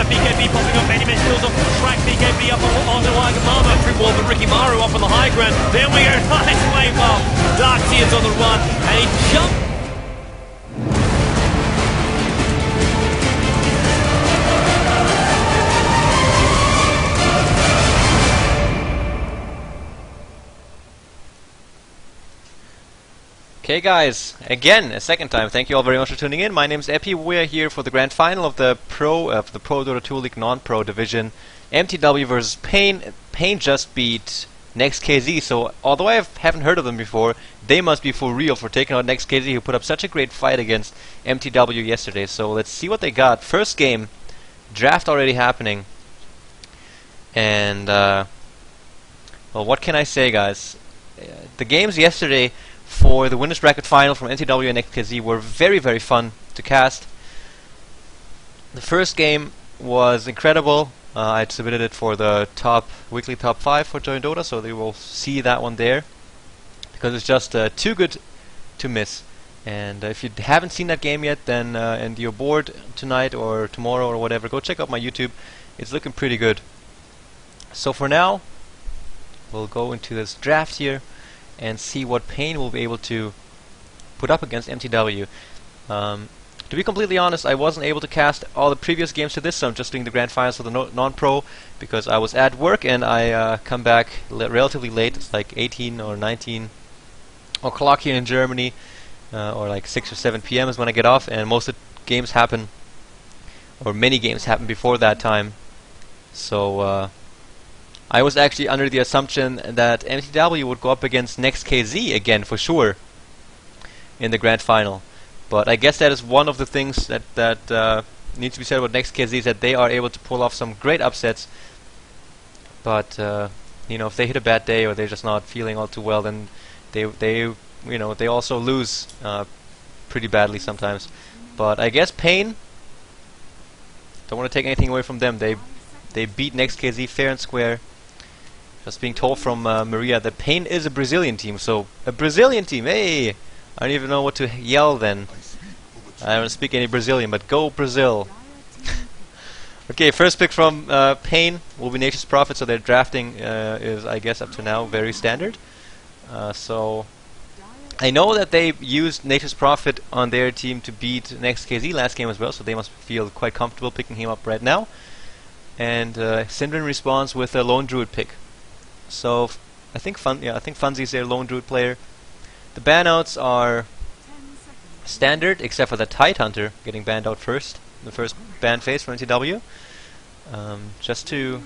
BKB popping up, many skills off the track, BKB up on the Wagamama, free wall, but Ricky Maru up on the high ground. Then we go, nice wave up. Dark Tears on the run, and he jumped. Okay guys, again, a second time, thank you all very much for tuning in. My name is Epi. We are here for the grand final of the ProDota2 League non-pro division. mTw versus paiN. paiN just beat NextKZ, so although I haven't heard of them before, they must be for real for taking out NextKZ, who put up such a great fight against mTw yesterday. So let's see what they got. First game, draft already happening. And, well, what can I say, guys? The games yesterday for the winners bracket final from mTw and NextKZ were very, very fun to cast. The first game was incredible. I submitted it for the weekly top 5 for Join Dota, so they will see that one there, because it's just too good to miss. And if you haven't seen that game yet, then and you're bored tonight or tomorrow or whatever, go check out my YouTube. It's looking pretty good. So for now, we'll go into this draft here and see what paiN will be able to put up against mTw. To be completely honest, I wasn't able to cast all the previous games to this, so I'm just doing the grand finals for the non-pro because I was at work and I come back relatively late. It's like 18 or 19 o'clock here in Germany, or like 6 or 7 p.m. is when I get off, and most of the games happen, or many games happen before that time. So I was actually under the assumption that mTw would go up against NextKZ again for sure in the grand final. But I guess that is one of the things that needs to be said about NextKZ, is that they are able to pull off some great upsets. But you know, if they hit a bad day or they're just not feeling all too well, then they also lose pretty badly sometimes. But I guess paiN, don't want to take anything away from them. They beat NextKZ fair and square. Just being told from Maria that paiN is a Brazilian team, so a Brazilian team, hey! I don't even know what to yell then. I don't speak any Brazilian, but go Brazil! Okay, first pick from paiN will be Nature's Prophet, so their drafting is, I guess, up to now very standard. So I know that they used Nature's Prophet on their team to beat NextKZ last game as well, so they must feel quite comfortable picking him up right now. And Syndrin responds with a Lone Druid pick. So I think Funzy's their Lone Druid player. The banouts are standard, except for the Tidehunter getting banned out first, the first ban phase for mTw. Just to,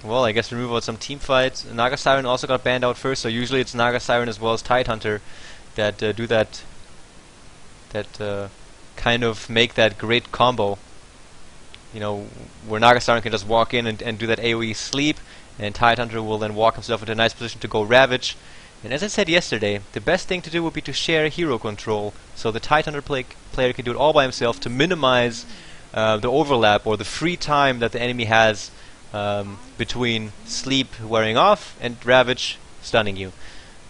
well, I guess remove out some team fights. Naga Siren also got banned out first, so usually it's Naga Siren as well as Tidehunter that do that kind of make that great combo. You know, where Naga Siren can just walk in and do that AoE sleep, and Tidehunter will then walk himself into a nice position to go Ravage. And as I said yesterday, the best thing to do would be to share hero control, so the Tidehunter player can do it all by himself to minimize the overlap or the free time that the enemy has between sleep wearing off and Ravage stunning you.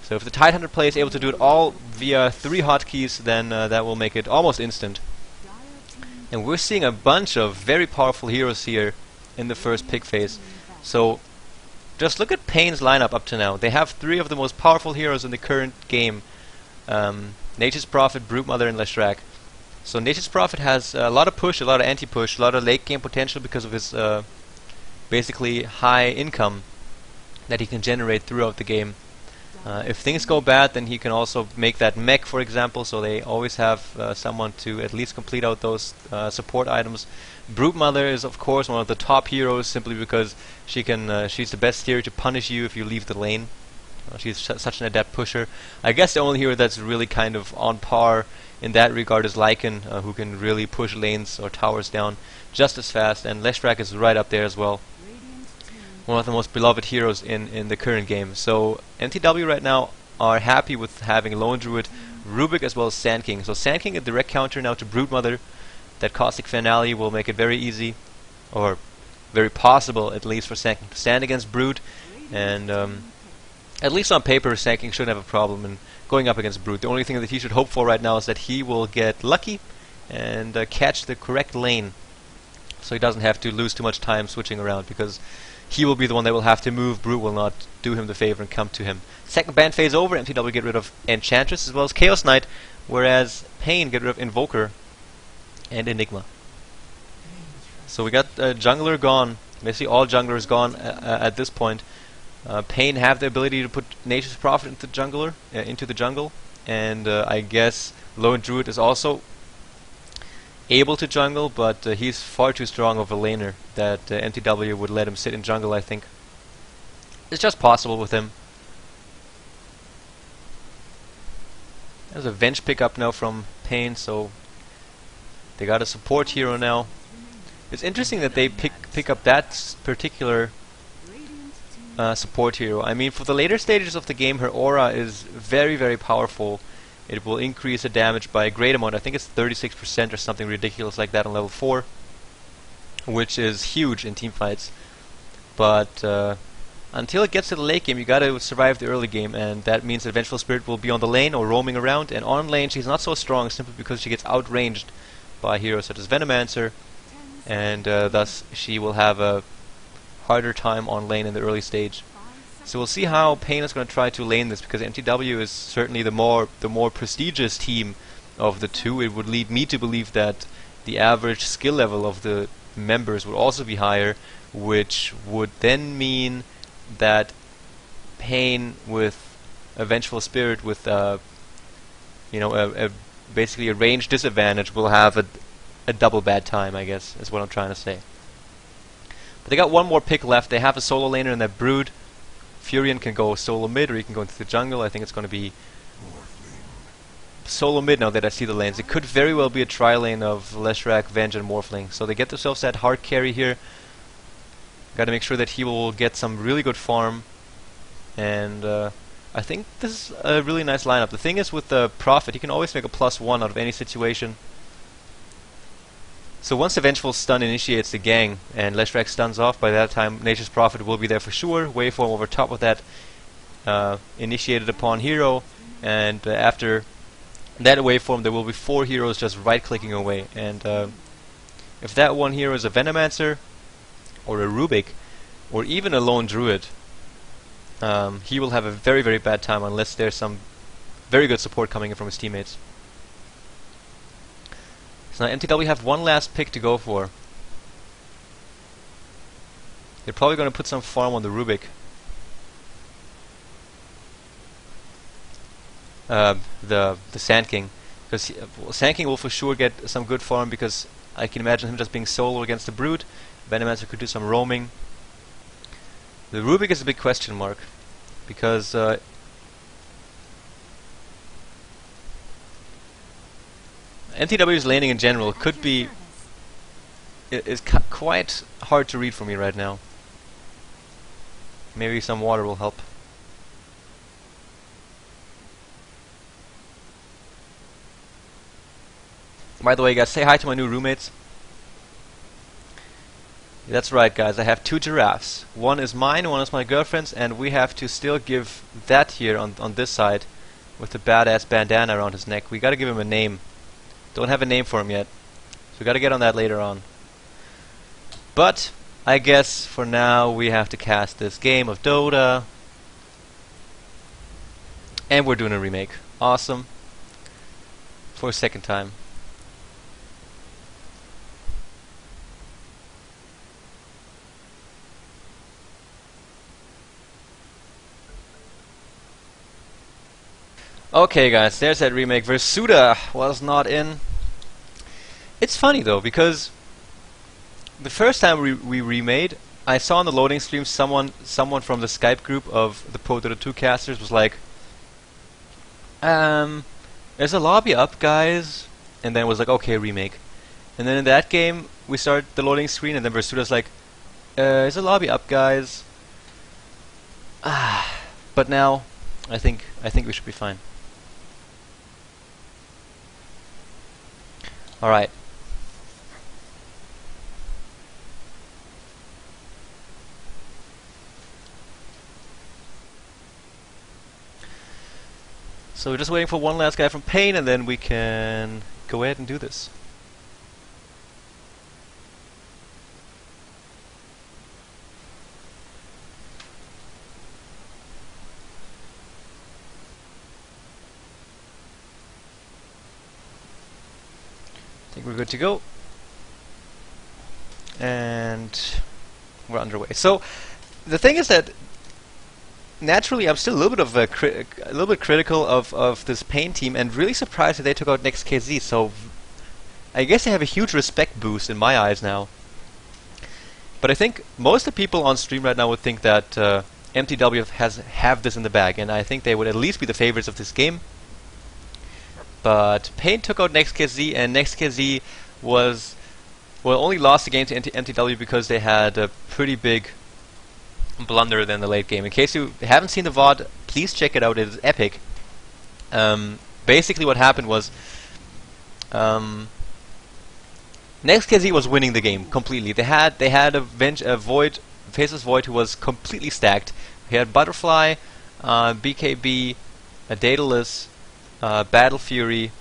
So if the Tidehunter player is able to do it all via 3 hotkeys, then that will make it almost instant. And we're seeing a bunch of very powerful heroes here in the first pick phase. So just look at paiN's lineup up to now. They have 3 of the most powerful heroes in the current game. Nature's Prophet, Broodmother, and Leshrac. So Nature's Prophet has a lot of push, a lot of anti-push, a lot of late game potential because of his basically high income that he can generate throughout the game. If things go bad, then he can also make that mech, for example, so they always have someone to at least complete out those support items. Broodmother is of course one of the top heroes, simply because she's the best hero to punish you if you leave the lane. She's such an adept pusher. I guess the only hero that's really kind of on par in that regard is Lycan, who can really push lanes or towers down just as fast, and Leshrac is right up there as well. One of the most beloved heroes in the current game. So mTw right now are happy with having Lone Druid, Rubik, as well as Sand King. So Sand King, a direct counter now to Broodmother. That Caustic Finale will make it very easy, or very possible at least, for Sand King to stand against Brood. And at least on paper, Sand King shouldn't have a problem in going up against Brood. The only thing that he should hope for right now is that he will get lucky and catch the correct lane so he doesn't have to lose too much time switching around, because he will be the one that will have to move. Brute will not do him the favor and come to him. Second ban phase over. mTw get rid of Enchantress as well as Chaos Knight, whereas paiN get rid of Invoker and Enigma. So we got jungler gone. Basically all junglers gone at this point. paiN have the ability to put Nature's Prophet into the jungle, and I guess Lone Druid is also able to jungle, but he's far too strong of a laner that mTw would let him sit in jungle, I think. It's just possible with him. There's a Venge pickup now from paiN, so they got a support hero now. It's interesting that they pick up that particular support hero. I mean, for the later stages of the game, her aura is very, very powerful. It will increase the damage by a great amount. I think it's 36% or something ridiculous like that on level 4, which is huge in teamfights. But until it gets to the late game, you gotta survive the early game, and that means that Vengeful Spirit will be on the lane or roaming around. And on lane, she's not so strong simply because she gets outranged by heroes such as Venomancer, and thus she will have a harder time on lane in the early stage. So we'll see how paiN is going to try to lane this, because mTw is certainly the more prestigious team of the two. It would lead me to believe that the average skill level of the members would also be higher, which would then mean that paiN with a Vengeful Spirit with basically a range disadvantage will have a double bad time, I guess, is what I'm trying to say. But they got one more pick left. They have a solo laner in that Brood. Furion can go solo mid, or he can go into the jungle. I think it's going to be solo mid now that I see the lanes. It could very well be a tri-lane of Leshrac, Venge, and Morphling. So they get themselves that hard carry here. Got to make sure that he will get some really good farm. And I think this is a really nice lineup. The thing is with the Prophet, he can always make a +1 out of any situation. So once the Vengeful Stun initiates the gang and Leshrac stuns off, by that time Nature's Prophet will be there for sure. Waveform over top of that initiated upon hero, and after that waveform there will be 4 heroes just right-clicking away. And if that one hero is a Venomancer, or a Rubik, or even a Lone Druid, he will have a very, very bad time unless there's some very good support coming in from his teammates. So now mTw have one last pick to go for. They're probably going to put some farm on the Rubik. The Sand King, because Sand King will for sure get some good farm, because I can imagine him just being solo against the Brood. Venomancer could do some roaming. The Rubik is a big question mark, because mTw's laning in general could be is quite hard to read for me right now. Maybe some water will help. By the way, guys, say hi to my new roommates. That's right, guys, I have 2 giraffes. One is mine, one is my girlfriend's, and we have to still give that here on this side with the badass bandana around his neck. We gotta give him a name. Don't have a name for him yet, so we gotta get on that later on. But I guess for now we have to cast this game of Dota, and we're doing a remake. Awesome. For a second time. Okay, guys, there's that remake. Versuda was not in. It's funny though, because the first time we remade, I saw on the loading stream someone from the Skype group of the ProDota2 casters was like, there's a lobby up, guys, and then it was like, okay, remake. And then in that game, we start the loading screen, and then Versuda's like, there's a lobby up, guys. But now, I think we should be fine. Alright. So we're just waiting for one last guy from paiN, and then we can go ahead and do this. think we're good to go. And we're underway. So the thing is that naturally I'm still a little bit of a little bit critical of this paiN team, and really surprised that they took out next KZ. So I guess they have a huge respect boost in my eyes now. But I think most of the people on stream right now would think that mTw have this in the bag, and I think they would at least be the favorites of this game. But paiN took out next KZ, and next KZ was, well, only lost the game to mTw because they had a pretty big blunder in the late game. In case you haven't seen the VOD, please check it out. It is epic. Basically what happened was next KZ was winning the game completely. They had a Void, Faceless Void, who was completely stacked. He had Butterfly, BKB, a Daedalus, Battle Fury,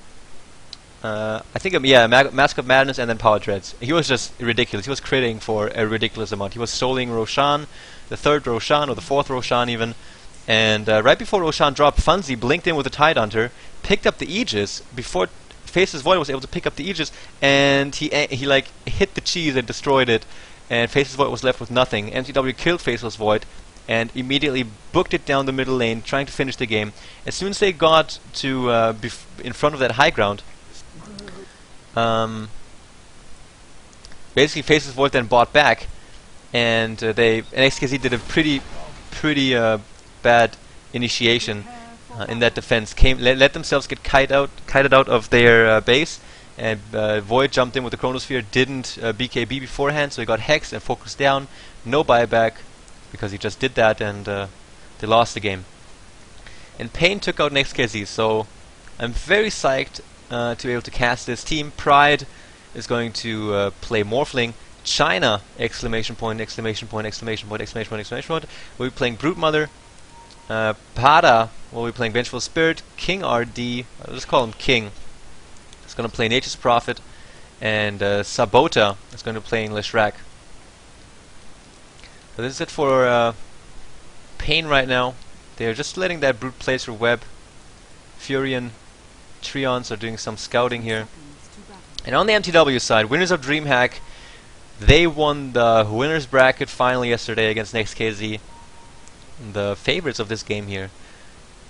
I think Mask of Madness, and then Power Treads. He was just ridiculous. He was critting for a ridiculous amount. He was soloing Roshan, the third Roshan or the fourth Roshan even. And right before Roshan dropped, Funzy blinked in with a Tidehunter, picked up the Aegis before Faceless Void was able to pick up the Aegis, and he like hit the cheese and destroyed it, and Faceless Void was left with nothing. mTw killed Faceless Void and immediately booked it down the middle lane, trying to finish the game. As soon as they got to in front of that high ground, basically Faceless Void then bought back, and NXKZ did a pretty bad initiation in that defense. Let themselves get kited out of their base, and Void jumped in with the Chronosphere, didn't BKB beforehand, so he got hexed and focused down. No buyback because he just did that, and they lost the game. And paiN took out next KZ, so I'm very psyched to be able to cast this team. Pride is going to play Morphling. China! Exclamation point, exclamation point, exclamation point, exclamation point, exclamation point. We'll be playing Brute Mother. Pada will be playing Vengeful Spirit. King RD, let's call him King, is going to play Nature's Prophet. And Sabota is going to play Leshrac. So this is it for paiN right now. They're just letting that Brute play through web. Furion, Treants are doing some scouting here. And on the mTw side, winners of DreamHack, they won the winners bracket finally yesterday against NextKZ. The favorites of this game here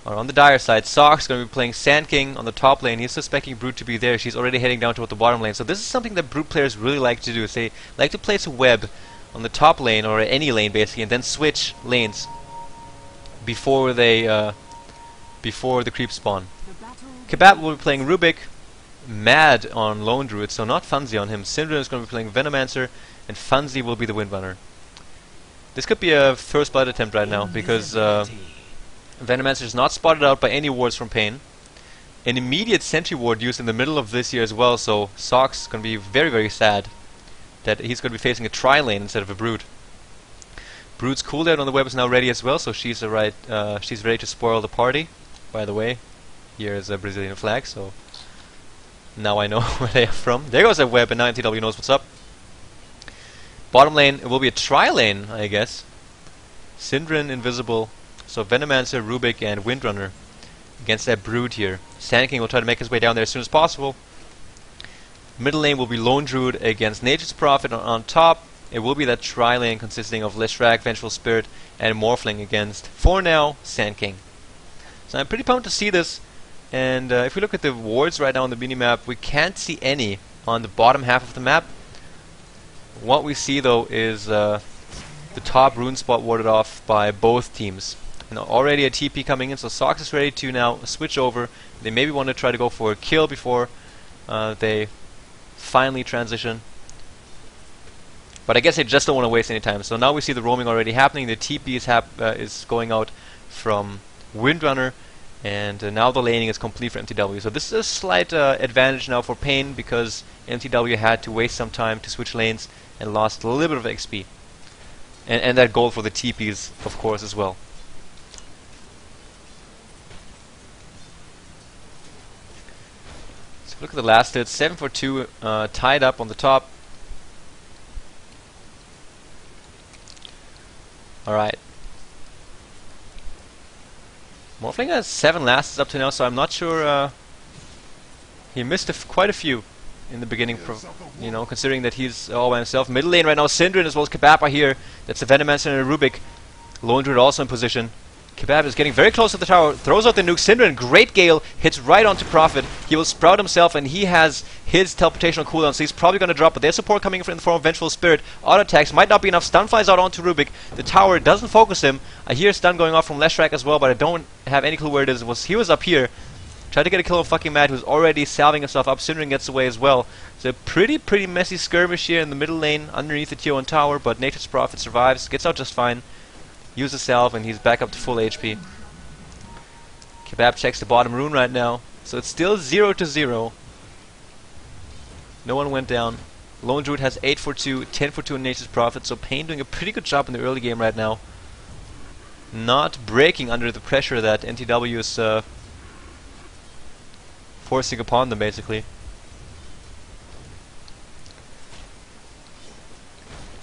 are on the dire side. Sox is going to be playing Sand King on the top lane. He's suspecting Brute to be there. She's already heading down toward the bottom lane. So this is something that Brute players really like to do. Is they like to place a web on the top lane, or any lane basically, and then switch lanes before they before the creeps spawn. Kebab will be playing Rubik. Mad on Lone Druid, so not Funzy on him. Syndra is going to be playing Venomancer, and Funzy will be the Windrunner. This could be a first blood attempt right now, because Venomancer is not spotted out by any wards from paiN. An immediate sentry ward used in the middle of this year as well, so Sox is going to be very sad that he's going to be facing a tri-lane instead of a Brute. Brute's cooldown on the web is now ready as well, so she's she's ready to spoil the party. By the way, here is a Brazilian flag, so now I know where they are from. There goes a web, and now mTw knows what's up. Bottom lane, it will be a tri-lane, I guess. Syndran, Invisible, so Venomancer, Rubik, and Windrunner against that Brood here. Sand King will try to make his way down there as soon as possible. Middle lane will be Lone Druid against Nature's Prophet. On top, it will be that tri-lane consisting of Leshrac, Vengeful Spirit, and Morphling against, for now, Sand King. So I'm pretty pumped to see this. And if we look at the wards right now on the minimap, we can't see any on the bottom half of the map. What we see though is the top rune spot warded off by both teams. And already a TP coming in, so Sox is ready to now switch over. They maybe want to try to go for a kill before they finally transition. But I guess they just don't want to waste any time. So now we see the roaming already happening. The TP is going out from Windrunner. And now the laning is complete for mTw. So this is a slight advantage now for paiN, because mTw had to waste some time to switch lanes and lost a little bit of XP. And that gold for the TPs, of course, as well. So look at the last hit. 7 for 2, tied up on the top. Alright. Morphling has 7 lasts up to now, so I'm not sure. He missed quite a few. in the beginning, you know, considering that he's all by himself. Middle lane right now, Syndra as well as Kebab are here. That's the Venomancer and a Rubik. Lone Druid also in position. Kebab is getting very close to the tower, throws out the nuke. Syndra, great Gale, hits right onto Prophet. He will sprout himself, and he has his teleportational cooldown, so he's probably going to drop. But there's support coming in the form of Vengeful Spirit. Auto attacks might not be enough. Stun flies out onto Rubik. The tower doesn't focus him. I hear stun going off from Leshrac as well, but I don't have any clue where it is. He was up here. Tried to get a kill on fucking Matt, who's already salving himself up. Syndra gets away as well. It's a pretty messy skirmish here in the middle lane underneath the tier 1 tower, but Nature's Prophet survives, gets out just fine. Uses salve, and he's back up to full HP. Kebab checks the bottom rune right now, so it's still 0-0. No one went down. Lone Druid has 8 for 2, 10 for 2 in Nature's Prophet, so paiN doing a pretty good job in the early game right now. Not breaking under the pressure that mTw is forcing upon them, basically.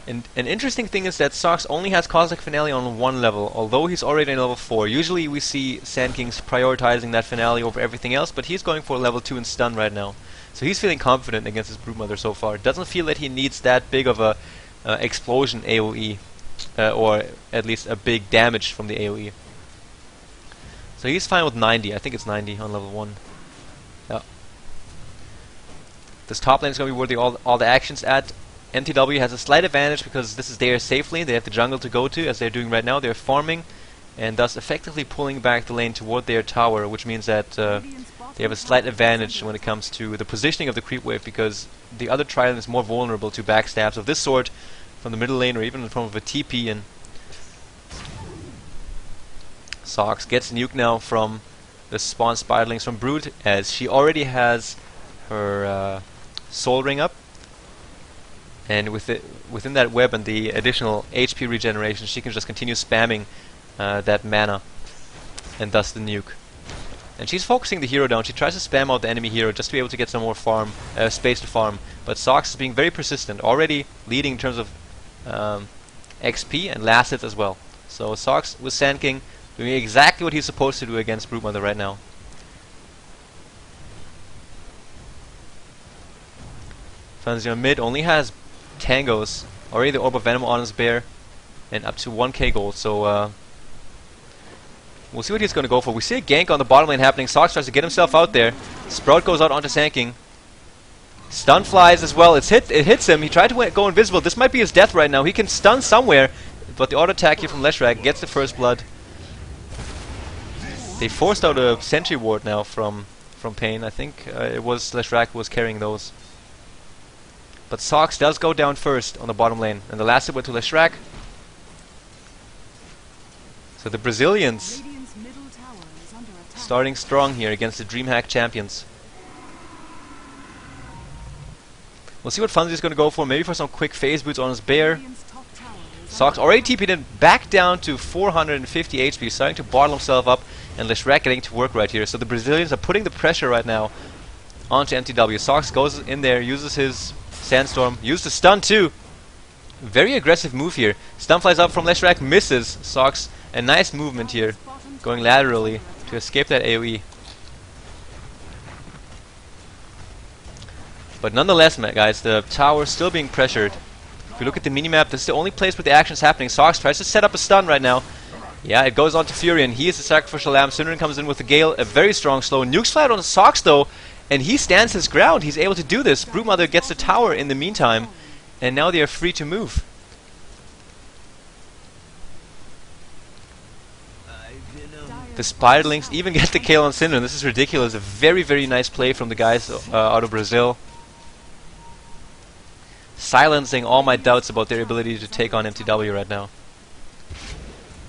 And an interesting thing is that Sox only has Cosmic Finale on 1 level, although he's already in level 4. Usually we see Sand Kings prioritizing that finale over everything else, but he's going for level 2 in stun right now. So he's feeling confident against his Broodmother so far. Doesn't feel that he needs that big of a explosion AoE, or at least a big damage from the AoE. So he's fine with 90. I think it's 90 on level 1. Yeah. This top lane is going to be where all the action's at. mTw has a slight advantage because this is their safe lane. They have the jungle to go to, as they're doing right now. They're farming, and thus effectively pulling back the lane toward their tower, which means that they have a slight advantage when it comes to the positioning of the creep wave, because the other Trident is more vulnerable to backstabs of this sort from the middle lane, or even in the form of a TP. And Sox gets nuked now from the spawn spiderlings from Brood, as she already has her soul ring up. And within that web and the additional HP regeneration, she can just continue spamming that mana, and thus the nuke. And she's focusing the hero down. She tries to spam out the enemy hero just to be able to get some more space to farm. But Sox is being very persistent, already leading in terms of XP and last hits as well. So Sox with Sand King doing exactly what he's supposed to do against Broodmother right now. Fanzio mid only has Tangos, already the Orb of Venom on his bear, and up to 1k gold, so we'll see what he's going to go for. We see a gank on the bottom lane happening. Sox tries to get himself out there. Sprout goes out onto Sand King. Stun flies as well. It hits him. He tried to go invisible. This might be his death right now. He can stun somewhere, but the auto attack here from Leshrac gets the first blood. They forced out a sentry ward now from paiN. I think it was Leshrac who was carrying those. But Sox does go down first on the bottom lane, and the last hit went to Leshrac. So the Brazilians starting strong here against the DreamHack champions. We'll see what Funzy is going to go for. Maybe for some quick phase boots on his bear. Sox already TP'd in back down to 450 HP, starting to bottle himself up, and Leshrac getting to work right here. So the Brazilians are putting the pressure right now onto mTw. Sox goes in there, uses his Sandstorm, used the stun too. Very aggressive move here. Stun flies up from Leshrac, misses. Sox, a nice movement here, going laterally to escape that AoE. But nonetheless, guys, the tower is still being pressured. If you look at the minimap, this is the only place where the action is happening. Sox tries to set up a stun right now. Yeah, it goes on to Furion. He is the sacrificial lamb. Syndra comes in with the Gale, a very strong slow. Nukes flat on Sox though, and he stands his ground. He's able to do this. Broodmother gets the tower in the meantime, and now they are free to move. The Spiderlings even get the kill on Syndra. This is ridiculous. A very nice play from the guys out of Brazil. Silencing all my doubts about their ability to take on mTw right now.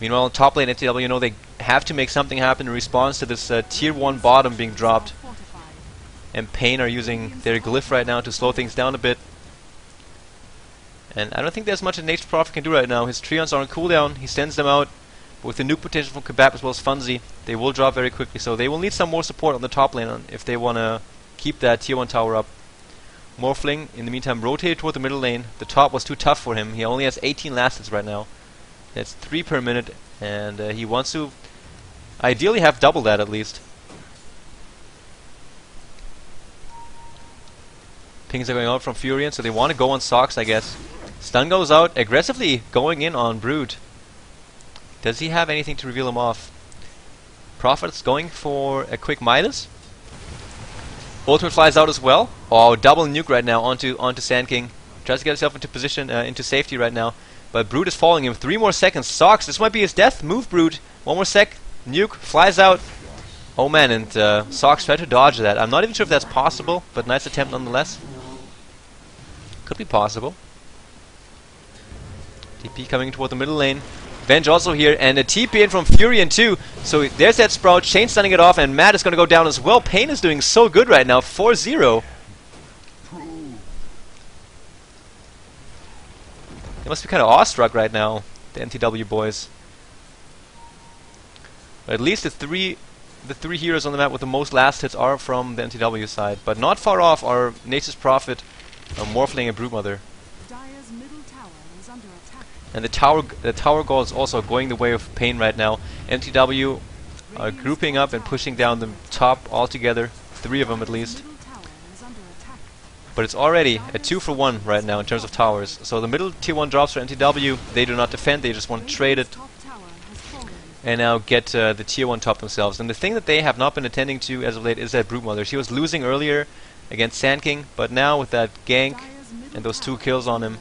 Meanwhile, on top lane, mTw, you know, they have to make something happen in response to this tier 1 bottom being dropped. And paiN are using their glyph right now to slow things down a bit. And I don't think there's much that Nature's Prophet can do right now. His Treants are on cooldown. He sends them out. But with the nuke potential from Kebab as well as Funzy, they will drop very quickly. So they will need some more support on the top lane if they want to keep that tier 1 tower up. Morphling, in the meantime, rotated toward the middle lane. The top was too tough for him. He only has 18 last hits right now. That's 3 per minute. And he wants to ideally have double that at least. Pings are going out from Furion, so they want to go on Sox, I guess. Stun goes out, aggressively going in on Brood. Does he have anything to reveal him off? Prophet's going for a quick Midas. Ultimate flies out as well. Oh, double nuke right now onto Sand King. Tries to get himself into position, into safety right now. But Brood is following him. 3 more seconds. Sox, this might be his death. Move, Brood. 1 more sec. Nuke flies out. Oh man, and Sox tried to dodge that. I'm not even sure if that's possible, but nice attempt nonetheless. Could be possible. TP coming toward the middle lane. Venge also here, and a TP in from Furion too. So there's that Sprout. Chain stunning it off, and Matt is going to go down as well. paiN is doing so good right now. 4-0. They must be kind of awestruck right now, the mTw boys. But at least the three heroes on the map with the most last hits are from the mTw side. But not far off are Nature's Prophet, Morphling, and Broodmother. And the tower goal is also going the way of paiN right now. mTw are grouping up and pushing down the top altogether. 3 of them at least. But it's already a 2-for-1 right now in terms of towers. So the middle tier 1 drops for mTw. They do not defend, they just want to trade it. And now get the tier 1 top themselves. And the thing that they have not been attending to as of late is that Broodmother. She was losing earlier against Sand King, but now with that gank and those 2 kills on him,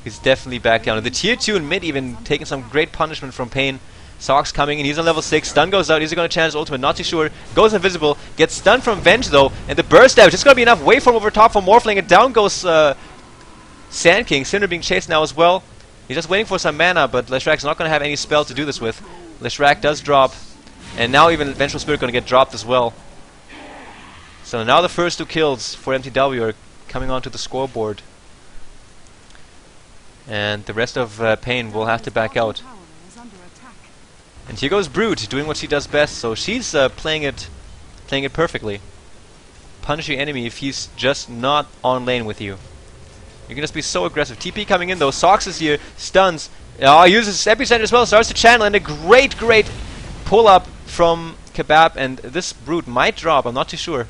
he's definitely back down. And the tier 2 in mid even taking some great punishment from paiN. Sox coming in, he's on level 6, stun goes out, he's going to chance ultimate, not too sure, goes invisible, gets stunned from Venge though, and the burst out, just going to be enough waveform over top for Morphling, and down goes Sand King. Cinder being chased now as well. He's just waiting for some mana, but Leshrack's not going to have any spell to do this with. Leshrack does drop, and now even Vengeful Spirit going to get dropped as well. So now the first 2 kills for mTw are coming onto the scoreboard. And the rest of paiN will have to back out. And here goes Brood, doing what she does best. So she's playing it perfectly. Punish your enemy if he's just not on lane with you. You can just be so aggressive. TP coming in though. Sox is here, stuns. Uses Epicenter as well, starts to channel, and a great pull up from Kebab. And this Brood might drop, I'm not too sure.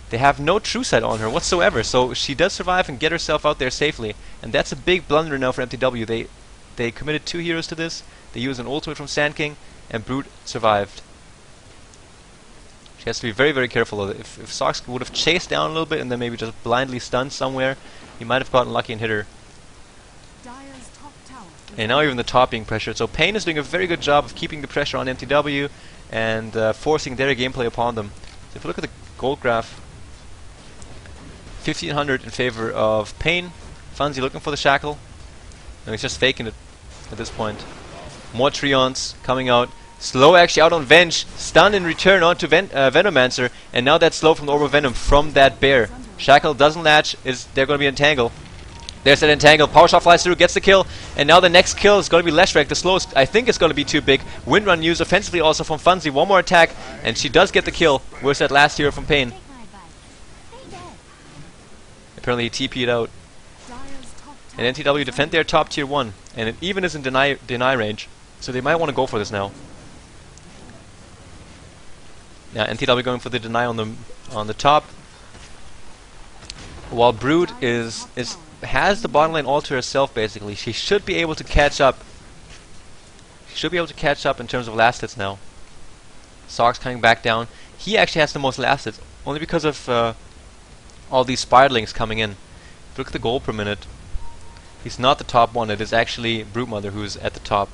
They have no true sight on her whatsoever, so she does survive and get herself out there safely. And that's a big blunder now for mTw. They committed 2 heroes to this. They used an ultimate from Sand King, and Brood survived. She has to be very careful of it. If Sox would have chased down a little bit and then maybe just blindly stunned somewhere, he might have gotten lucky and hit her. And now even the top being pressured. So paiN is doing a very good job of keeping the pressure on mTw and forcing their gameplay upon them. So if you look at the gold graph, 1500 in favor of paiN. Funzy looking for the shackle. No, he's just faking it at this point. More Treants coming out. Slow actually out on Venge. Stun in return onto Venomancer. And now that slow from the Orb of Venom from that bear. Shackle doesn't latch. They're going to be entangled. There's that entangle. Power Shot flies through, gets the kill. And now the next kill is going to be Leshrack. The slowest, I think, is going to be too big. Windrun used offensively also from Funzy. 1 more attack. And she does get the kill. Where's that last hero from paiN? Apparently he TP'd out. And mTw defend their top tier 1. And it even is in deny range. So they might want to go for this now. Now mTw going for the deny on the top. While Brood has the bottom lane all to herself basically. She should be able to catch up. She should be able to catch up in terms of last hits now. Sox coming back down. He actually has the most last hits. Only because of all these spiderlings coming in. Look at the goal per minute. He's not the top one. It is actually Broodmother who's at the top.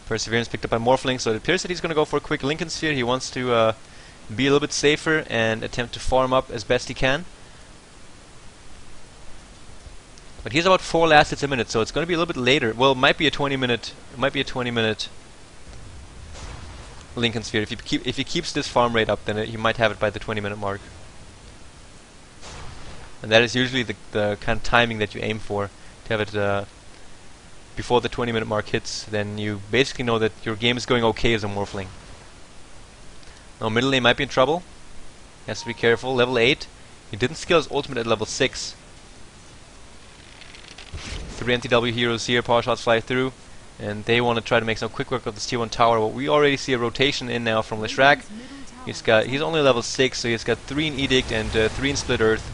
Perseverance picked up by Morphling, so it appears that he's going to go for a quick Lincoln Sphere. He wants to be a little bit safer and attempt to farm up as best he can. But he's about 4 last hits a minute, so it's going to be a little bit later. Well, it might be a 20-minute. It might be a 20-minute Lincoln Sphere. If he keeps this farm rate up, then he might have it by the 20-minute mark. And that is usually the kind of timing that you aim for. To have it before the 20-minute mark hits, then you basically know that your game is going okay as a Morphling. Now middle lane might be in trouble. He has to be careful. Level 8. He didn't skill his ultimate at level 6. 3 mTw heroes here. Power shots fly through. and they want to try to make some quick work of this tier 1 tower, but we already see a rotation in now from Leshrac. He's only level 6, so he's got 3 in Edict and 3 in Split Earth.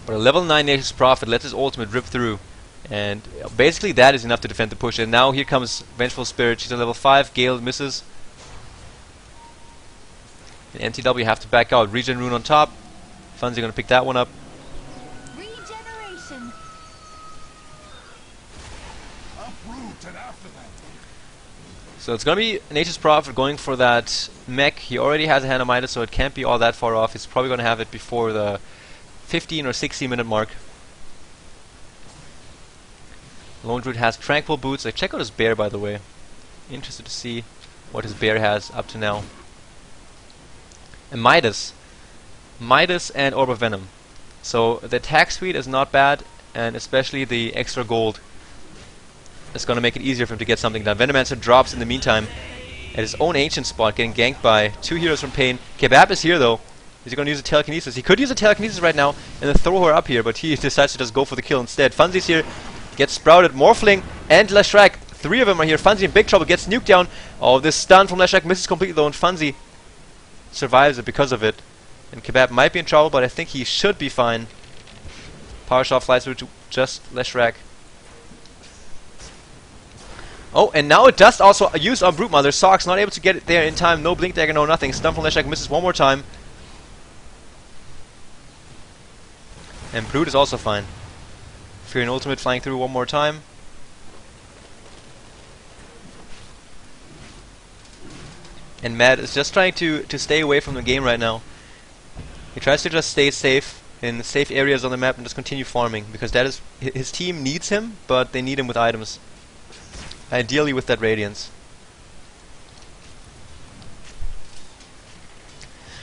But a level 9 Nature's Prophet lets his ultimate rip through, and basically that is enough to defend the push. And now here comes Vengeful Spirit. She's on level 5, Gale misses. And mTw have to back out. Regen Rune on top. Funzy gonna pick that one up. Regeneration. So it's gonna be Nature's Prophet going for that mech. He already has a Hand of Midas, so it can't be all that far off. He's probably gonna have it before the 15 or 16 minute mark. Lone Druid has Tranquil Boots. Check out his bear, by the way. Interested to see what his bear has up to now. And Midas and Orb of Venom. So the attack speed is not bad, and especially the extra gold is going to make it easier for him to get something done. Venomancer drops in the meantime at his own ancient spot, getting ganked by 2 heroes from paiN. Kebab is here though. Is he going to use a telekinesis? He could use a telekinesis right now and then throw her up here, but he decides to just go for the kill instead. Funzy's here, gets sprouted. Morphling and Leshrac. 3 of them are here. Funzy in big trouble, gets nuked down. Oh, this stun from Leshrac misses completely though, and Funzy survives it because of it. And Kebab might be in trouble, but I think he should be fine. Power Shot flies through to just Leshrac. Oh, and now it does also use on Brute Mother. Sox not able to get it there in time. No Blink Dagger, no nothing. Stun from Leshrac misses one more time. And Brute is also fine. Fury and Ultimate flying through one more time. And Mad is just trying to stay away from the game right now. He tries to just stay safe in safe areas on the map and just continue farming, because that is his team needs him, but they need him with items. Ideally with that Radiance.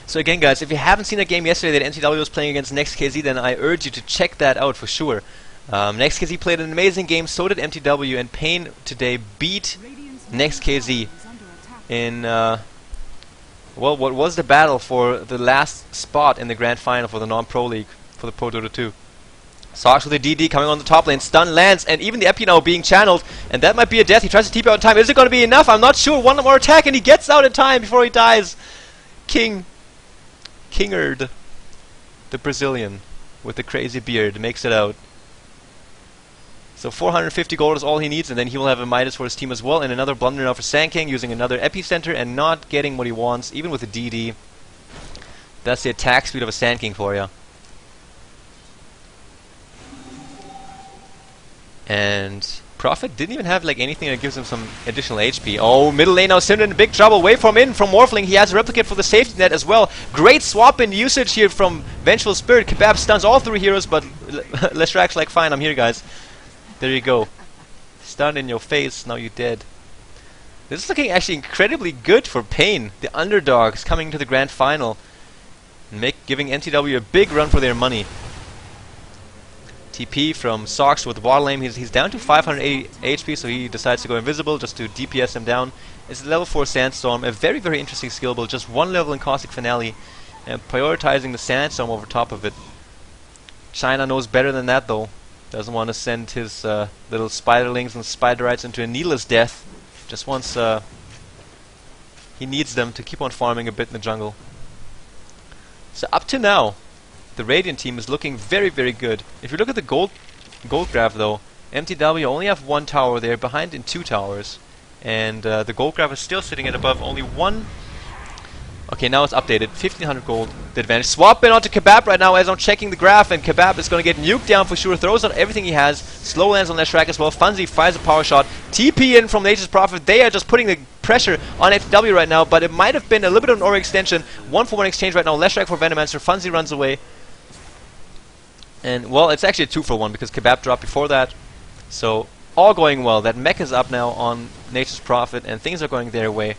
So again guys, if you haven't seen a game yesterday that mTw was playing against NextKZ, then I urge you to check that out for sure. NextKZ played an amazing game, so did mTw, and paiN today beat NextKZ in well, what was the battle for the last spot in the grand final for the non-pro league for the ProDota2. Sox with a DD coming on the top lane, stun lands, and even the Epi now being channeled, and that might be a death. He tries to TP out in time. Is it going to be enough? I'm not sure. One more attack, and he gets out in time before he dies. Kingard, the Brazilian with the crazy beard, makes it out. So 450 gold is all he needs, and then he will have a Midas for his team as well. And another blunder now for Sandking, using another Epicenter and not getting what he wants, even with a DD. That's the attack speed of a Sandking for you. And Prophet didn't even have like anything that gives him some additional HP. Oh, middle lane now, Syndra in big trouble. Wait from Morphling. He has a replicate for the safety net as well. Great swap in usage here from Vengeful Spirit. Kebab stuns all 3 heroes, but Leshrac's like, fine, I'm here, guys. There you go. Stun in your face, now you're dead. This is looking actually incredibly good for paiN. The underdogs coming to the grand final and giving mTw a big run for their money. TP from Sox with Waddle Aim. He's down to 580 HP, so he decides to go invisible just to DPS him down. It's a level 4 Sandstorm, a very, very interesting skill build. Just 1 level in Caustic Finale, and prioritizing the Sandstorm over top of it. China knows better than that, though. Doesn't want to send his little spiderlings and spiderites into a needless death. Just wants... he needs them to keep on farming a bit in the jungle. So up to now, the Radiant team is looking very, very good. If you look at the gold graph though, mTw only have 1 tower. They're behind in 2 towers. And the gold graph is still sitting at above only 1. Okay, now it's updated. 1500 gold, the advantage. Swap in onto Kebab right now as I'm checking the graph, and Kebab is going to get nuked down for sure. Throws out everything he has. Slow lands on Leshrac as well. Funzy fires a power shot. TP in from Nature's Prophet. They are just putting the pressure on mTw right now, but it might have been a little bit of an aura extension. 1-for-1 exchange right now. Leshrac for Venomancer. Funzy runs away. And, well, it's actually a 2-for-1 because Kebab dropped before that. So, all going well. That mech is up now on Nature's Prophet, and things are going their way.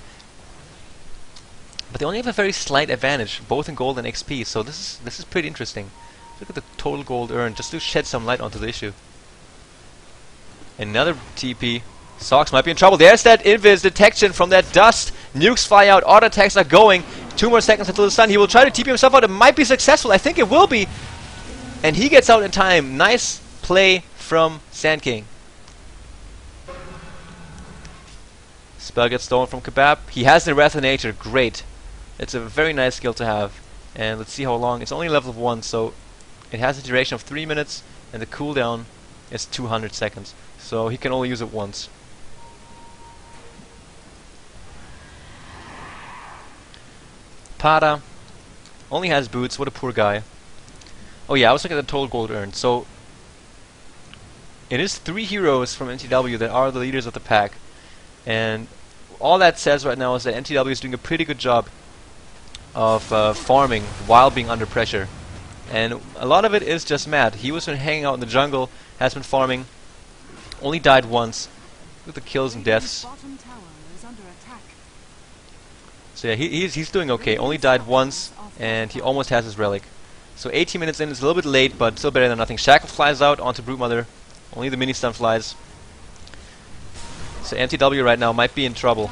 But they only have a very slight advantage, both in gold and XP, so this is pretty interesting. Look at the total gold earned, just to shed some light onto the issue. Another TP. Sox might be in trouble. There's that invis detection from that dust. Nukes fly out, auto attacks are going. 2 more seconds until the stun. He will try to TP himself out. It might be successful. I think it will be. And he gets out in time. Nice play from Sandking. Spell gets stolen from Kebab. He has the Wrath of Nature. Great. It's a very nice skill to have. And let's see how long. It's only level 1, so it has a duration of 3 minutes, and the cooldown is 200 seconds. So he can only use it once. Pada only has boots. What a poor guy. Oh yeah, I was looking at the total gold earned. So it is 3 heroes from mTw that are the leaders of the pack. And all that says right now is that mTw is doing a pretty good job of farming while being under pressure. And a lot of it is just Matt. He was been hanging out in the jungle, has been farming, only died once. Look at the kills and deaths. So yeah, he's doing okay. Only died once, and he almost has his relic. So 18 minutes in is a little bit late, but still better than nothing. Shackle flies out onto Broodmother. Only the mini stun flies. So mTw right now might be in trouble.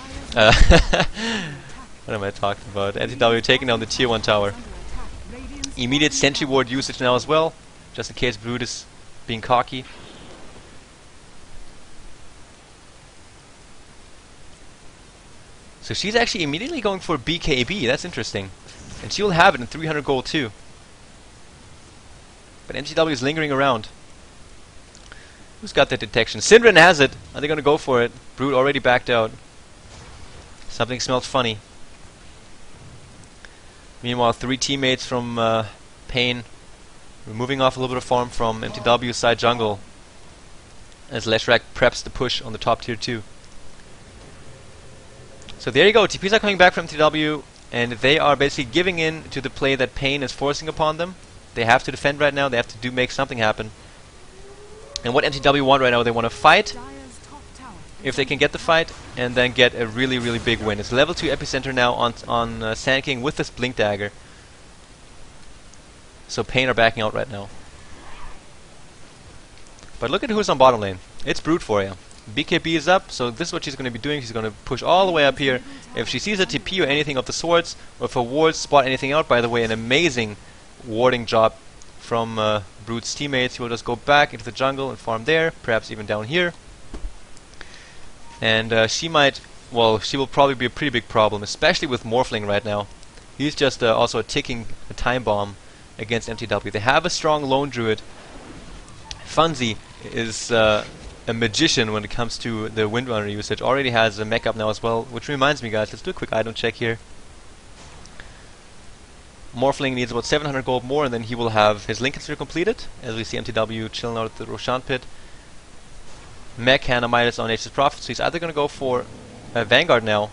What am I talking about? mTw taking down the tier 1 tower. Immediate sentry ward usage now as well, just in case Brood is being cocky. So she's actually immediately going for BKB. That's interesting. And she will have it in 300 gold too. But mTw is lingering around. Who's got that detection? Syndran has it. Are they going to go for it? Brood already backed out. Something smells funny. Meanwhile, 3 teammates from paiN removing off a little bit of farm from mTw's side jungle as Leshrac preps the push on the top tier 2. So there you go. TPs are coming back from mTw, and they are basically giving in to the play that paiN is forcing upon them. They have to defend right now. They have to make something happen. And what mTw want right now, they want to fight, if they can get the fight, and then get a really, really big win. It's level 2 epicenter now on Sand King with this Blink Dagger. So paiN are backing out right now. But look at who's on bottom lane. It's Brood for you. BKB is up, so this is what she's going to be doing. She's going to push all the way up here. If she sees a TP or anything of the sorts, or if her wards spot anything out, by the way, an amazing warding job from Brood's teammates. He will just go back into the jungle and farm there, perhaps even down here. And she will probably be a pretty big problem, especially with Morphling right now. He's just also a ticking time bomb against mTw. They have a strong lone druid. Funzy is a magician when it comes to the Windrunner usage. Already has a mech up now as well, which reminds me, guys, let's do a quick item check here. Morphling needs about 700 gold more, and then he will have his Lincoln Sphere completed, as we see mTw chilling out at the Roshan pit. Mech Hannah Midas on Nature's Prophet, so he's either going to go for Vanguard now,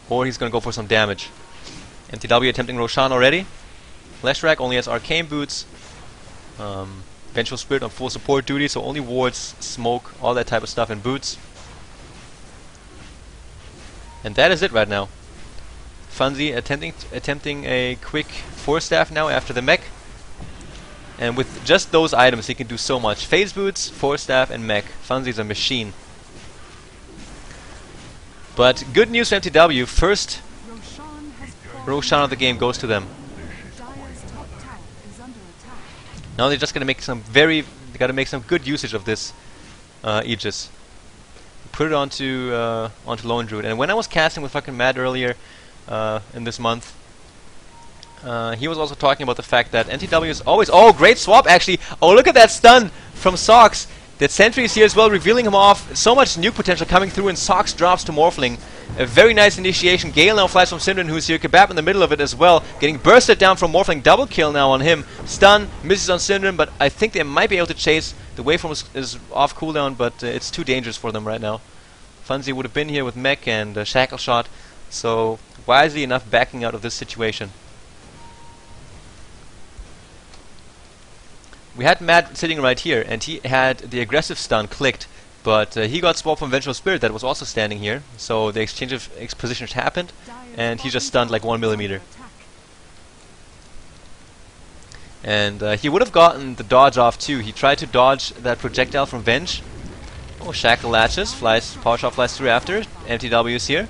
or he's going to go for some damage. mTw attempting Roshan already. Leshrac only has Arcane Boots. Vengeful Spirit on full support duty, so only wards, smoke, all that type of stuff, and boots. And that is it right now. Funzy attempting a quick Force Staff now after the mech. And with just those items he can do so much. Phase Boots, Force Staff, and mech. Funzy's a machine. But good news for mTw. First Roshan of the game goes to them. Now they're just gonna make some they gotta make some good usage of this Aegis. Put it onto Lone Druid. And when I was casting with fucking Matt earlier in this month, he was also talking about the fact that mTw is always... Oh, great swap actually! Oh, look at that stun from Sox! That Sentry is here as well, revealing him off. So much nuke potential coming through, and Sox drops to Morphling. A very nice initiation. Gale now flies from Syndran, who's here. Kebab in the middle of it as well. Getting bursted down from Morphling. Double kill now on him. Stun, misses on Syndran, but I think they might be able to chase. The waveform is off cooldown, but it's too dangerous for them right now. Funzy would have been here with mech and Shackle Shot, so wisely enough backing out of this situation. We had Matt sitting right here, and he had the aggressive stun clicked, but he got swapped from Vengeful Spirit that was also standing here, so the exchange of positions happened, and he just stunned like 1 millimeter. And he would have gotten the dodge off too. He tried to dodge that projectile from Venge. Oh, Shackle latches, Power Shot flies through after. mTw is here.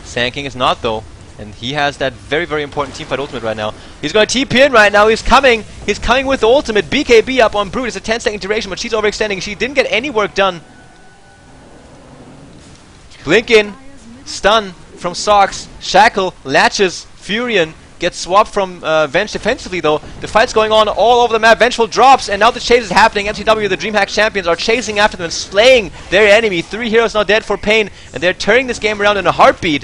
Sand King is not though. And he has that very, very important teamfight ultimate right now. He's going to TP in right now. He's coming. He's coming with the ultimate. BKB up on Brood. It's a 10-second duration, but she's overextending. She didn't get any work done. Blink in, stun from Sox, Shackle, latches, Furion, gets swapped from Venge defensively though. The fight's going on all over the map. Vengeful drops, and now the chase is happening. mTw, the DreamHack champions, are chasing after them and slaying their enemy. 3 heroes now dead for paiN, and they're turning this game around in a heartbeat.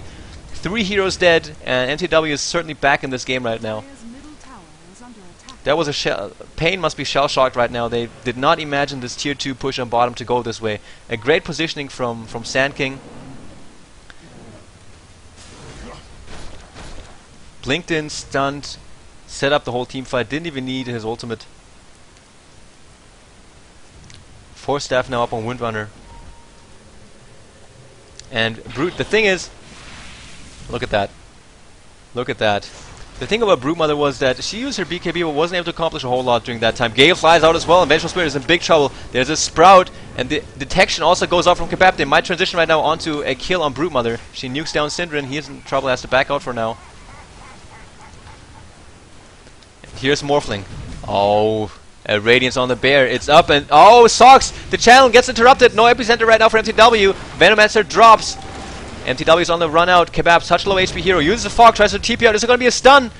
3 heroes dead, and mTw is certainly back in this game right now. That was a paiN must be shell-shocked right now. They did not imagine this tier 2 push on bottom to go this way. A great positioning from SandKing. Blinked in, stunned, set up the whole team fight, didn't even need his ultimate. 4 staff now up on Windrunner. And Brute, the thing is, look at that. Look at that. The thing about Broodmother was that she used her BKB but wasn't able to accomplish a whole lot during that time. Gale flies out as well, and Vengeful Spirit is in big trouble. There's a Sprout, and the detection also goes off from Kebab. They might transition right now onto a kill on Broodmother. She nukes down Synderen. He is in trouble, has to back out for now. Here's Morphling. Oh, a Radiance on the bear. It's up, and oh, Sox! The channel gets interrupted. No epicenter right now for mTw. Venomancer drops. mTw is on the run out. Kebab, such low HP hero. Uses the fog, tries to TP out. Is it going to be a stun?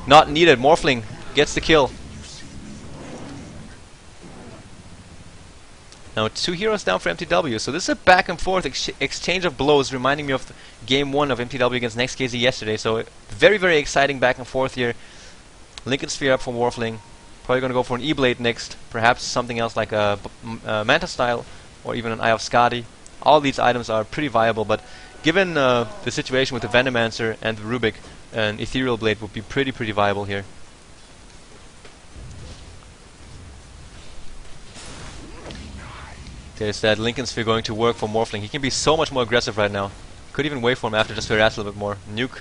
Not needed. Morphling gets the kill. Now 2 heroes down for mTw. So this is a back and forth exchange of blows, reminding me of game 1 of mTw against NextKZ yesterday. So very, very exciting back and forth here. Lincoln Sphere up for Morphling. Probably going to go for an E-Blade next. Perhaps something else like a Manta Style or even an Eye of Skadi. All these items are pretty viable, but given the situation with the Venomancer and the Rubik, an Ethereal Blade would be pretty viable here. There's that Lincoln Sphere going to work for Morphling. He can be so much more aggressive right now. Could even wait for him after just to harass a little bit more. Nuke.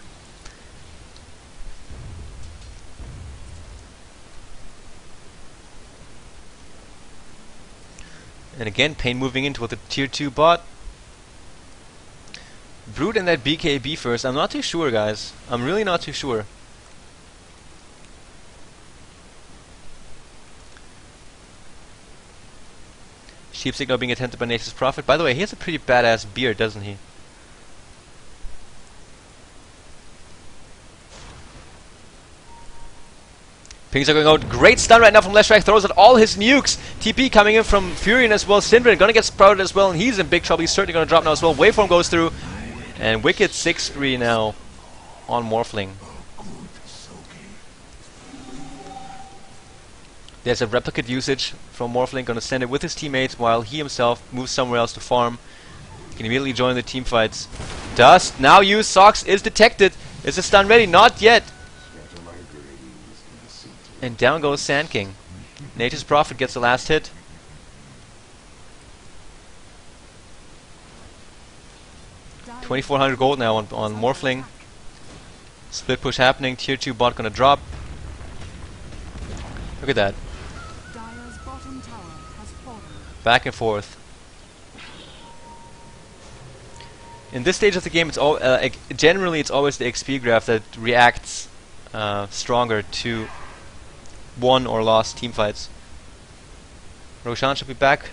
And again, paiN moving into the tier 2 bot. Brute and that BKB first. I'm not too sure, guys. I'm really not too sure. Sheep Signal being attempted by Nature's Prophet. By the way, he has a pretty badass beard, doesn't he? Pings are going out. Great stun right now from Leshrac. Throws out all his nukes. TP coming in from Furion as well. Synderen gonna get sprouted as well, and he's in big trouble. He's certainly gonna drop now as well. Waveform goes through. And Wicked 6-3 now on Morphling. There's a replicate usage from Morphling. Gonna send it with his teammates while he himself moves somewhere else to farm. He can immediately join the team fights. Dust now used. Sox is detected. Is the stun ready? Not yet. And down goes SandKing. Nature's Prophet gets the last hit. $2,400 gold now on Morphling. Split push happening. Tier 2 bot gonna drop. Look at that. Back and forth. In this stage of the game, it's all generally it's always the XP graph that reacts stronger to won or lost team fights. Roshan should be back.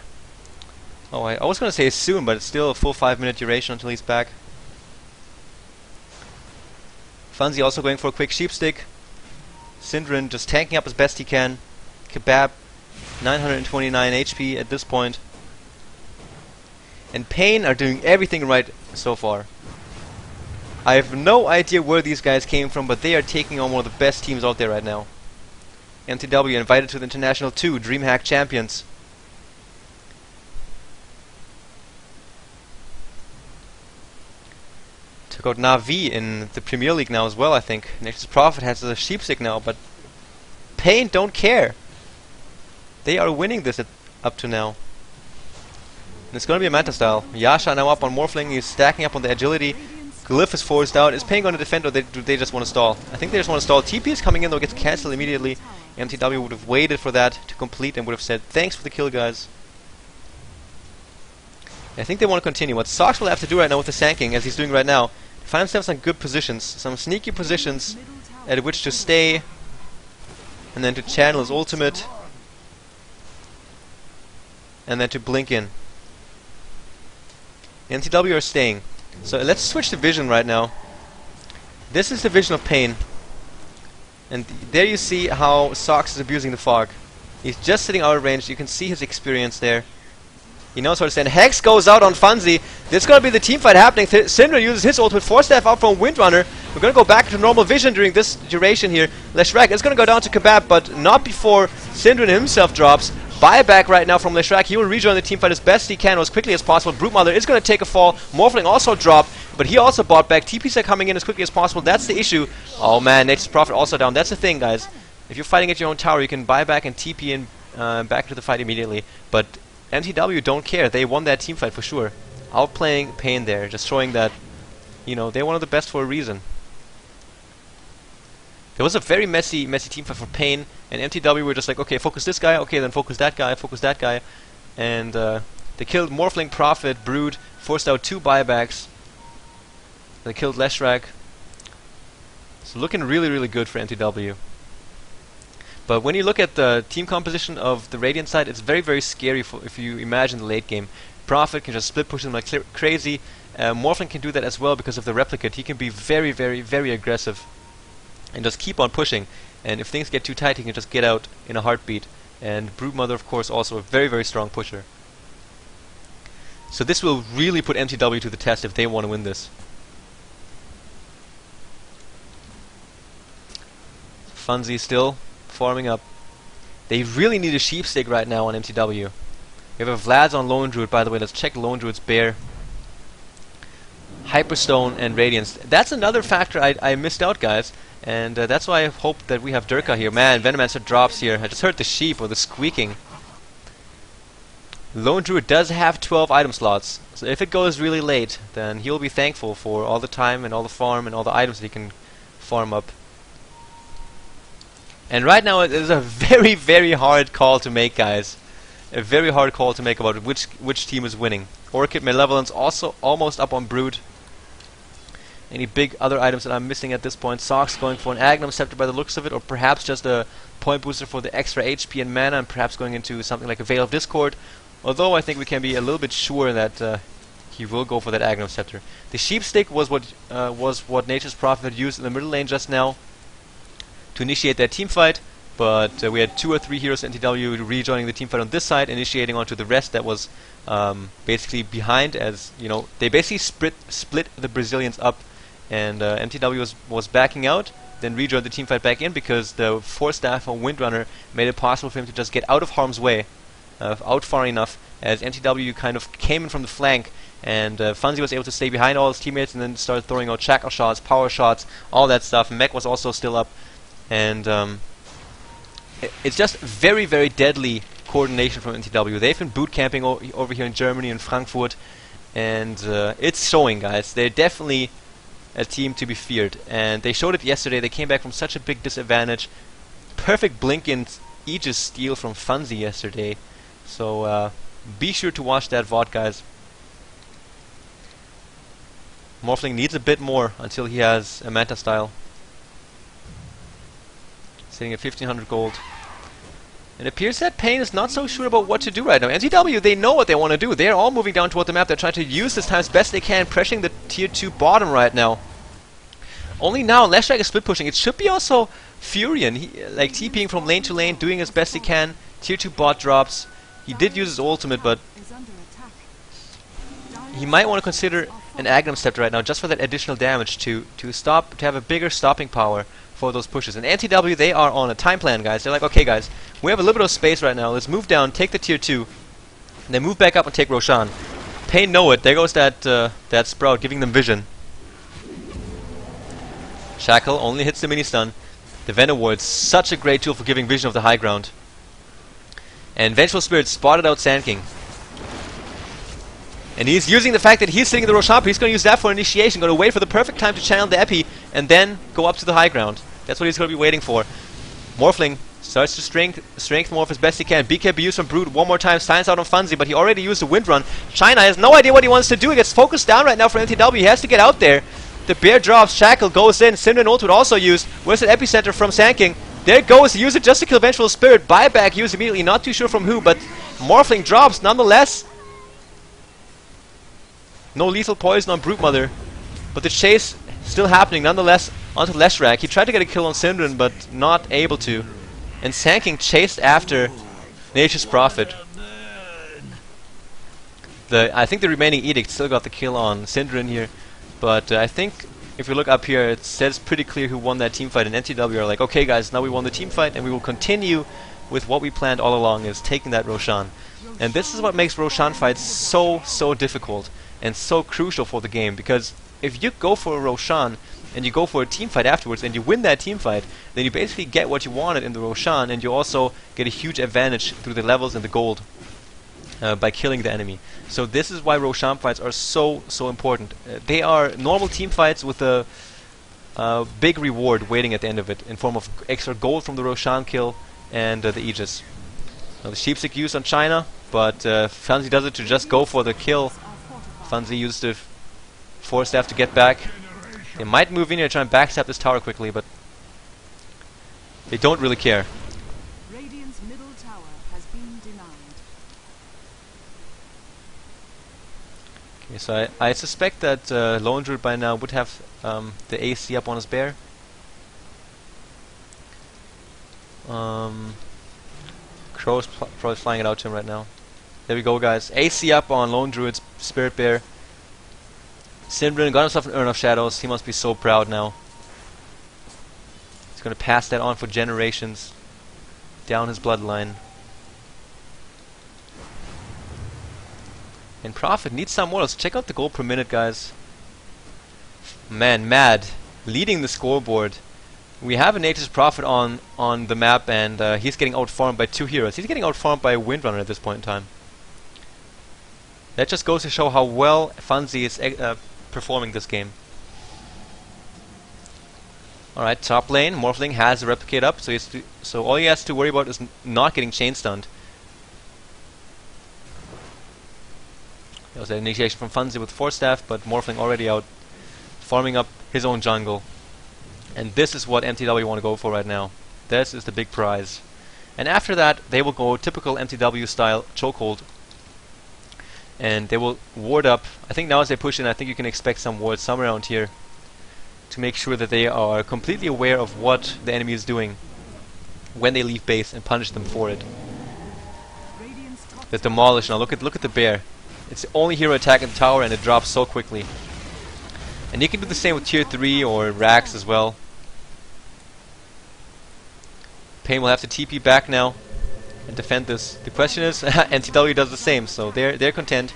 Oh, I was going to say soon, but it's still a full 5-minute duration until he's back. Funzy also going for a quick sheep stick. Synderen just tanking up as best he can. Kebab, 929 HP at this point. And paiN are doing everything right so far. I have no idea where these guys came from, but they are taking on one of the best teams out there right now. mTw invited to the International 2 DreamHack champions. Took out Na'Vi in the Premier League now as well, I think. Nature's Prophet has a sheepstick now, but paiN don't care. They are winning this up to now. And it's going to be a Manta style. Yasha now up on Morphling. He's stacking up on the agility. Glyph is forced out. Is paiN going to defend, or do they just want to stall? I think they just want to stall. TP is coming in though, gets cancelled immediately. mTw would have waited for that to complete and would have said, thanks for the kill, guys. I think they want to continue. What Sox will have to do right now with the SandKing, as he's doing right now, find himself some good positions, some sneaky positions at which to stay, and then to channel his ultimate, and then to blink in. mTw are staying. So let's switch to vision right now. This is the vision of paiN. And there you see how Sox is abusing the fog. He's just sitting out of range. You can see his experience there. He knows how to stand. Hex goes out on Funzy. This is going to be the team fight happening. Syndra uses his ult with 4-staff out from Windrunner. We're going to go back to normal vision during this duration here. Leshrac is going to go down to Kebab, but not before Syndra himself drops. Buyback right now from Leshrac. He will rejoin the team fight as best he can as quickly as possible. Broodmother is going to take a fall. Morphling also dropped, but he also bought back. TPs are coming in as quickly as possible. That's the issue. Oh man, Nature's Prophet also down. That's the thing, guys. If you're fighting at your own tower, you can buy back and TP in back into the fight immediately. But mTw don't care. They won that team fight for sure. Outplaying paiN there, just showing that, you know, they're one of the best for a reason. It was a very messy team fight for paiN, and mTw were just like, okay, focus this guy, okay, then focus that guy, and they killed Morphling, Prophet, Brood, forced out 2 buybacks. They killed Leshrac. So looking really, really good for mTw. But when you look at the team composition of the Radiant side, it's very, very scary if you imagine the late game. Prophet can just split push them like crazy. Morphling can do that as well because of the replicate. He can be very, very, very aggressive and just keep on pushing. And if things get too tight, he can just get out in a heartbeat. And Broodmother, of course, also a very, very strong pusher. So this will really put mTw to the test if they want to win this. Funzy still farming up. They really need a sheepstick right now on mTw. We have a Vlad's on Lone Druid, by the way. Let's check Lone Druid's bear. Hyperstone and Radiance. That's another factor I missed out, guys. And that's why I hope that we have Durka here. Man, Venomancer drops here. I just heard the sheep or the squeaking. Lone Druid does have 12 item slots. So if it goes really late, then he'll be thankful for all the time and all the farm and all the items that he can farm up. And right now it is a very, very hard call to make, guys. A very hard call to make about which team is winning. Orchid Malevolence also almost up on Brood. Any big other items that I'm missing at this point? Sox going for an Agnum Scepter by the looks of it, or perhaps just a point booster for the extra HP and mana, and perhaps going into something like a Veil of Discord. Although I think we can be a little bit sure that he will go for that Agnum Scepter. The Sheepstick was what Nature's Prophet used in the middle lane just now to initiate that team fight, but we had 2 or 3 heroes in mTw rejoining the team fight on this side, initiating onto the rest that was basically behind, as you know, they basically split the Brazilians up, and mTw was backing out, then rejoined the team fight back in because the 4-staff of Windrunner made it possible for him to just get out of harm's way, out far enough, as mTw kind of came in from the flank, and Funzy was able to stay behind all his teammates and then started throwing out shackle shots, power shots, all that stuff. Mech was also still up. And it's just very, very deadly coordination from mTw. They've been boot camping over here in Germany and Frankfurt, and it's showing, guys. They're definitely a team to be feared, and they showed it yesterday. They came back from such a big disadvantage. Perfect blink and Aegis steal from Funzy yesterday. So be sure to watch that VOD, guys. Morphling needs a bit more until he has a Manta style. Sitting at 1500 gold. It appears that paiN is not so sure about what to do right now. mTw, they know what they want to do. They're all moving down toward the map. They're trying to use this time as best they can, pressuring the tier 2 bottom right now. Only now, Leshrac is split pushing. It should be also Furion, like TPing from lane to lane, doing as best he can. Tier 2 bot drops. He did use his ultimate, but he might want to consider an Agnum Scepter right now, just for that additional damage to have a bigger stopping power for those pushes. And mTw, they are on a time plan, guys. They're like, okay, guys, we have a little bit of space right now. Let's move down, take the tier 2, and then move back up and take Roshan. paiN know it. There goes that Sprout, giving them vision. Shackle only hits the mini stun. The Venom Ward's such a great tool for giving vision of the high ground. And Vengeful Spirit spotted out Sand King. And he's using the fact that he's sitting in the Roshan, he's going to use that for initiation, going to wait for the perfect time to channel the Epi, and then go up to the high ground. That's what he's going to be waiting for. Morphling starts to strength morph as best he can. BKB used from Brood one more time, signs out on Funzy, but he already used the Wind Run. China has no idea what he wants to do. He gets focused down right now for mTw. He has to get out there. The bear drops, Shackle goes in, Cinder and Ult would also used. Where's the epicenter from Sand King? There it goes, he used it just to kill Vengeful Spirit. Buyback used immediately, not too sure from who, but Morphling drops nonetheless. No lethal poison on Broodmother, but the chase still happening nonetheless onto Leshrac. He tried to get a kill on Synderen, but not able to. And Sand King chased after Nature's Prophet. I think the remaining Edict still got the kill on Synderen here, but I think if you look up here, it says pretty clear who won that team fight, and mTw are like, okay guys, now we won the team fight, and we will continue with what we planned all along, is taking that Roshan. And this is what makes Roshan fights so difficult and so crucial for the game, because if you go for a Roshan and you go for a team fight afterwards and you win that team fight, then you basically get what you wanted in the Roshan, and you also get a huge advantage through the levels and the gold by killing the enemy. So this is why Roshan fights are so important. They are normal team fights with a big reward waiting at the end of it in form of extra gold from the Roshan kill and the Aegis. Now the Sheepstick used on China, but Fanzi does it to just go for the kill. Fanzi used the Force Staff to get back. They might move in here to try and backstab this tower quickly, but they don't really care. Radiant's middle tower has been denied. Okay, so I suspect that Lone Druid by now would have the AC up on his bear. Crow's probably flying it out to him right now. There we go, guys. AC up on Lone Druid's Spirit Bear. Synderen got himself an Urn of Shadows. He must be so proud now. He's going to pass that on for generations down his bloodline. And Prophet needs some more. Let's check out the gold per minute, guys. Man, Mad leading the scoreboard. We have a Nature's Prophet on the map, and he's getting outfarmed by 2 heroes. He's getting outfarmed by a Windrunner at this point in time. That just goes to show how well Fanzi is performing this game. Alright, top lane, Morphling has the Replicate up, so all he has to worry about is not getting chain stunned. That was an initiation from Fanzi with Force Staff, but Morphling already out farming up his own jungle. And this is what mTw want to go for right now. This is the big prize. And after that, they will go typical mTw style chokehold. And they will ward up. I think now as they push in, I think you can expect some wards somewhere around here to make sure that they are completely aware of what the enemy is doing when they leave base and punish them for it. The Demolish. Now look at the bear. It's the only hero attacking the tower, and it drops so quickly. And you can do the same with tier 3 or Rax as well. paiN will have to TP back now and defend this. The question is, mTw does the same, so they're content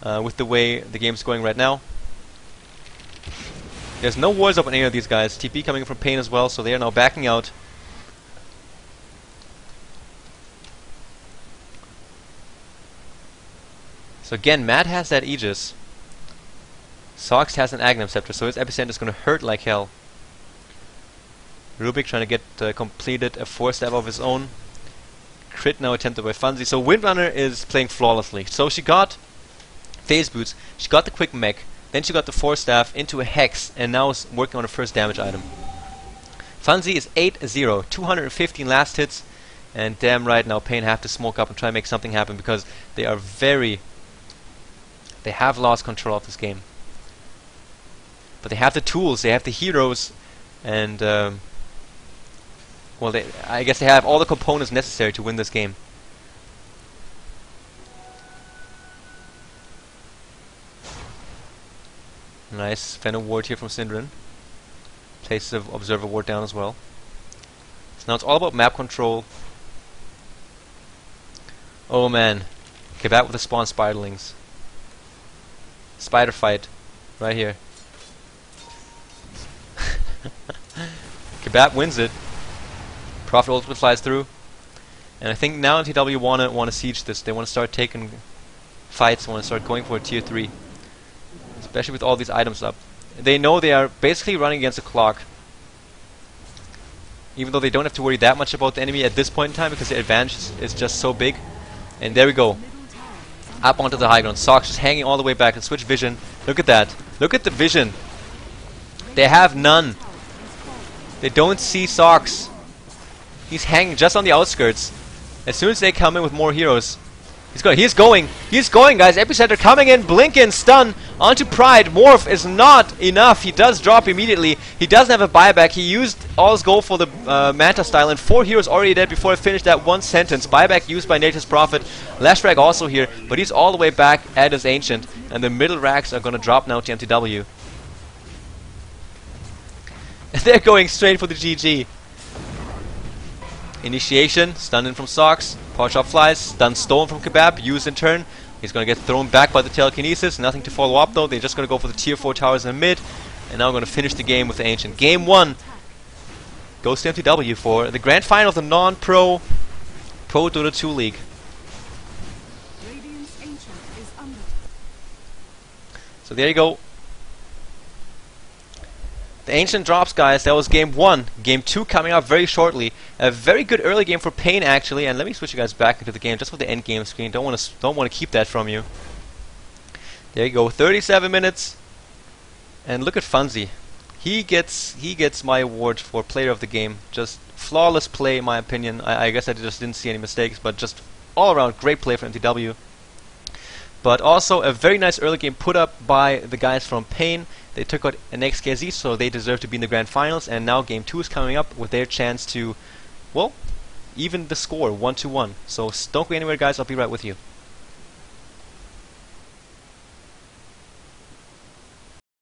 with the way the game's going right now. There's no wards up on any of these guys. TP coming from paiN as well, so they are now backing out. So again, Matt has that Aegis. Sox has an Agnum Scepter, so his Epicenter is going to hurt like hell. Rubik trying to get completed a Force Stab of his own. Crit now attempted by Fanzi. So Windrunner is playing flawlessly. So she got Phase Boots, she got the Quick Mech, then she got the Force Staff into a Hex, and now is working on her first damage item. Fanzi is 8-0, 215 last hits, and damn right now paiN have to smoke up and try and make something happen, because they are they have lost control of this game. But they have the tools, they have the heroes, and well, I guess they have all the components necessary to win this game. Nice Venom Ward here from Synderen. Places of Observer Ward down as well. So now it's all about map control. Oh man. Okay, back with the spawn Spiderlings. Spider fight. Right here. Kebab wins it. Prophet ultimate flies through. And I think now mTw wanna siege this. They wanna start taking fights, wanna start going for a tier 3. Especially with all these items up. They know they are basically running against a clock. Even though they don't have to worry that much about the enemy at this point in time, because the advantage is just so big. And there we go. Up onto the high ground. Sox just hanging all the way back and switch vision. Look at that. Look at the vision. They have none. They don't see Sox. He's hanging just on the outskirts. As soon as they come in with more heroes, He's going, guys. Epicenter coming in, Blinken, stun, onto Pride. Morph is not enough. He does drop immediately. He doesn't have a buyback. He used all his gold for the Manta style, and 4 heroes already dead before I finished that one sentence. Buyback used by Nature's Prophet. Lashdrag also here, but he's all the way back at his Ancient, and the middle racks are gonna drop now to mTw. They're going straight for the GG. Initiation, stun in from Socks, Power Shot flies, stun stolen from Kebab, used in turn. He's gonna get thrown back by the telekinesis, nothing to follow up though. They're just gonna go for the tier 4 towers in the mid, and now gonna finish the game with the Ancient. Game 1 goes to mTw for the grand final of the non-pro ProDota2 League. Radiant's Ancient is under. So there you go. The Ancient drops, guys. That was game 1. Game 2 coming up very shortly. A very good early game for paiN, actually. And let me switch you guys back into the game just for the end game screen. Don't want to keep that from you. There you go. 37 minutes. And look at Funzy. He gets my award for player of the game. Just flawless play, in my opinion. I guess I just didn't see any mistakes, but just all around great play for mTw. But also a very nice early game put up by the guys from paiN. They took out an XKZ, so they deserve to be in the grand finals. And now game 2 is coming up with their chance to, well, even the score 1-1. So don't go anywhere, guys. I'll be right with you.